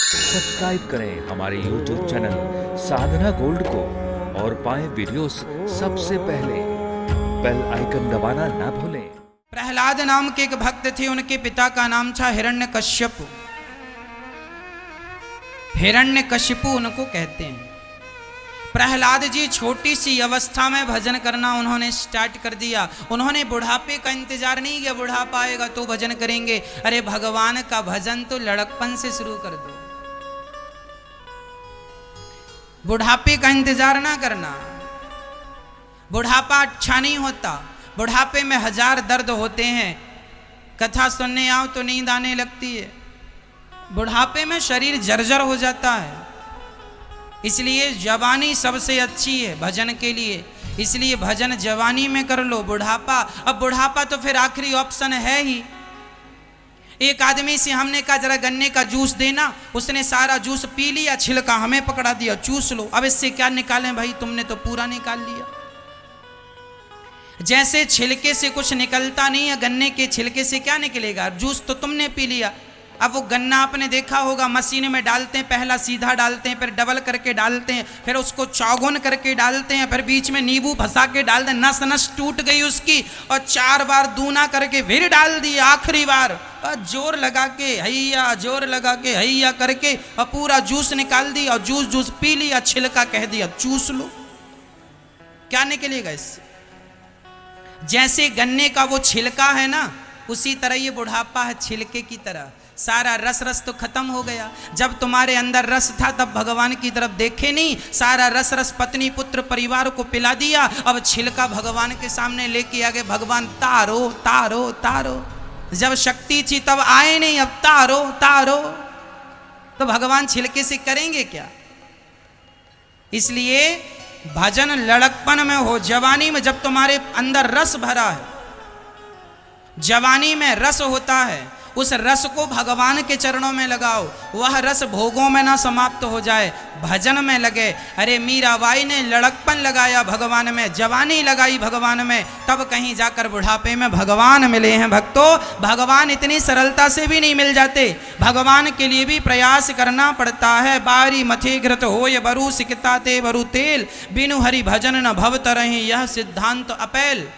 Subscribe करें हमारे YouTube channel साधना gold को और पाएं वीडियोस सबसे पहले। बेल आइकन दबाना ना भूलें। प्रहलाद नाम के एक भक्त थे, उनके पिता का नाम था हिरण्यकश्यप। हिरण्यकशिपु उनको कहते हैं। प्रहलाद जी छोटी सी अवस्था में भजन करना उन्होंने स्टार्ट कर दिया। उन्होंने बुढ़ापे का इंतजार नहीं किया, बुढ़ापा आएगा तो भजन करेंगे। अरे भगवान का भजन तो लड़कपन से शुरू कर दो, बुढ़ापे का इंतजार ना करना। बुढ़ापा अच्छा नहीं होता, बुढ़ापे में हजार दर्द होते हैं। कथा सुनने आओ तो नींद आने लगती है, बुढ़ापे में शरीर जर्जर हो जाता है। इसलिए जवानी सबसे अच्छी है भजन के लिए, इसलिए भजन जवानी में कर लो। बुढ़ापा, अब बुढ़ापा तो फिर आखिरी ऑप्शन है ही। एक आदमी से हमने कहा जरा गन्ने का जूस देना, उसने सारा जूस पी लिया, छिलका हमें पकड़ा दिया, चूस लो। अब इससे क्या निकालें भाई, तुमने तो पूरा निकाल लिया। जैसे छिलके से कुछ निकलता नहीं है, गन्ने के छिलके से क्या निकलेगा, जूस तो तुमने पी लिया। अब वो गन्ना आपने देखा होगा, मशीन में डालते हैं, पहला सीधा डालते हैं, फिर डबल करके डालते हैं, फिर उसको चौगुन करके डालते हैं, फिर बीच में नींबू फंसा के डाल दें, नस नस टूट गई उसकी, और 4 बार दूना करके फिर डाल दिया। आखिरी बार जोर लगा के हैया, जोर लगा के हैया करके और पूरा जूस निकाल दिया, और जूस पी लिया, छिलका कह दिया चूस लो। क्या निकलेगा इससे? जैसे गन्ने का वो छिलका है ना, उसी तरह ये बुढ़ापा है छिलके की तरह। सारा रस तो खत्म हो गया। जब तुम्हारे अंदर रस था तब भगवान की तरफ देखे नहीं, सारा रस पत्नी पुत्र परिवार को पिला दिया। अब छिलका भगवान के सामने लेके आ गए, भगवान तारो तारो तारो। जब शक्ति थी तब आए नहीं, अब तारो तारो, तो भगवान छिलके से करेंगे क्या? इसलिए भजन लड़कपन में हो, जवानी में जब तुम्हारे अंदर रस भरा है, जवानी में रस होता है, उस रस को भगवान के चरणों में लगाओ, वह रस भोगों में ना समाप्त हो जाए, भजन में लगे। अरे मीराबाई ने लड़कपन लगाया भगवान में, जवानी लगाई भगवान में, तब कहीं जाकर बुढ़ापे में भगवान मिले हैं। भक्तों, भगवान इतनी सरलता से भी नहीं मिल जाते, भगवान के लिए भी प्रयास करना पड़ता है। बारी मथे घृत होय बरु सिकता ते बरु तेल, बिनु हरि भजन न भव तरहि, यह सिद्धांत अपैल।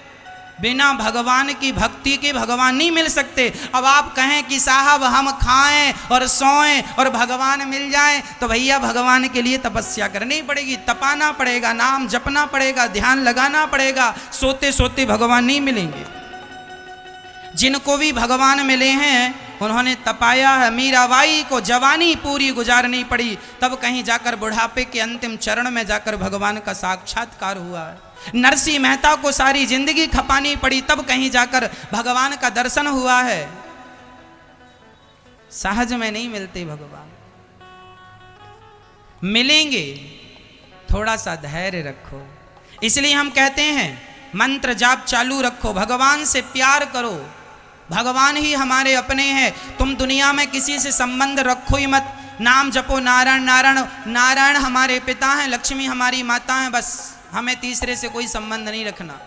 बिना भगवान की भक्ति के भगवान नहीं मिल सकते। अब आप कहें कि साहब हम खाएं और सोएं और भगवान मिल जाएं, तो भैया भगवान के लिए तपस्या करनी पड़ेगी, तपाना पड़ेगा, नाम जपना पड़ेगा, ध्यान लगाना पड़ेगा। सोते सोते भगवान नहीं मिलेंगे। जिनको भी भगवान मिले हैं उन्होंने तपाया है। मीराबाई को जवानी पूरी गुजारनी पड़ी, तब कहीं जाकर बुढ़ापे के अंतिम चरण में जाकर भगवान का साक्षात्कार हुआ है। नरसिंह मेहता को सारी जिंदगी खपानी पड़ी, तब कहीं जाकर भगवान का दर्शन हुआ है। सहज में नहीं मिलते भगवान, मिलेंगे, थोड़ा सा धैर्य रखो। इसलिए हम कहते हैं मंत्र जाप चालू रखो, भगवान से प्यार करो, भगवान ही हमारे अपने हैं। तुम दुनिया में किसी से संबंध रखो ही मत, नाम जपो नारायण नारायण। नारायण हमारे पिता हैं, लक्ष्मी हमारी माता हैं, बस हमें तीसरे से कोई संबंध नहीं रखना।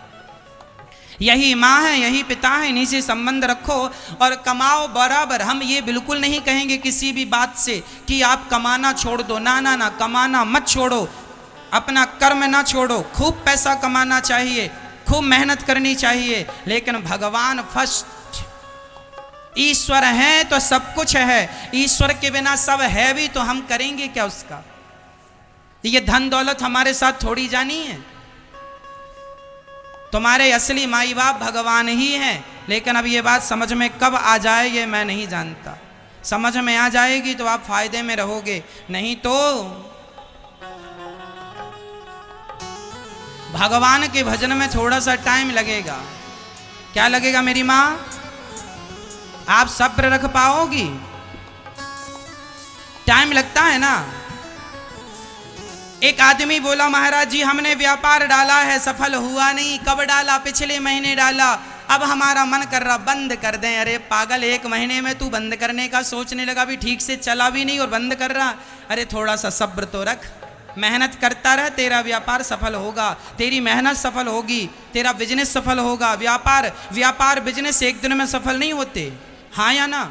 यही माँ है, यही पिता है, इन्हीं से संबंध रखो और कमाओ बराबर। हम ये बिल्कुल नहीं कहेंगे किसी भी बात से कि आप कमाना छोड़ दो, ना ना ना, कमाना मत छोड़ो, अपना कर्म ना छोड़ो। खूब पैसा कमाना चाहिए, खूब मेहनत करनी चाहिए, लेकिन भगवान फर्स्ट। ईश्वर है तो सब कुछ है, ईश्वर के बिना सब है भी तो हम करेंगे क्या उसका? ये धन दौलत हमारे साथ थोड़ी जानी है। तुम्हारे असली माई बाप भगवान ही हैं, लेकिन अब ये बात समझ में कब आ जाए ये मैं नहीं जानता। समझ में आ जाएगी तो आप फायदे में रहोगे, नहीं तो भगवान के भजन में थोड़ा सा टाइम लगेगा। क्या लगेगा मेरी माँ? आप सब्र रख पाओगी? टाइम लगता है ना। एक आदमी बोला महाराज जी हमने व्यापार डाला है, सफल हुआ नहीं। कब डाला? पिछले महीने डाला, अब हमारा मन कर रहा बंद कर दें। अरे पागल, 1 महीने में तू बंद करने का सोचने लगा, भी ठीक से चला भी नहीं और बंद कर रहा। अरे थोड़ा सा सब्र तो रख, मेहनत करता रह, तेरा व्यापार सफल होगा, तेरी मेहनत सफल होगी, तेरा बिजनेस सफल होगा। व्यापार बिजनेस एक दिन में सफल नहीं होते, हाँ या ना?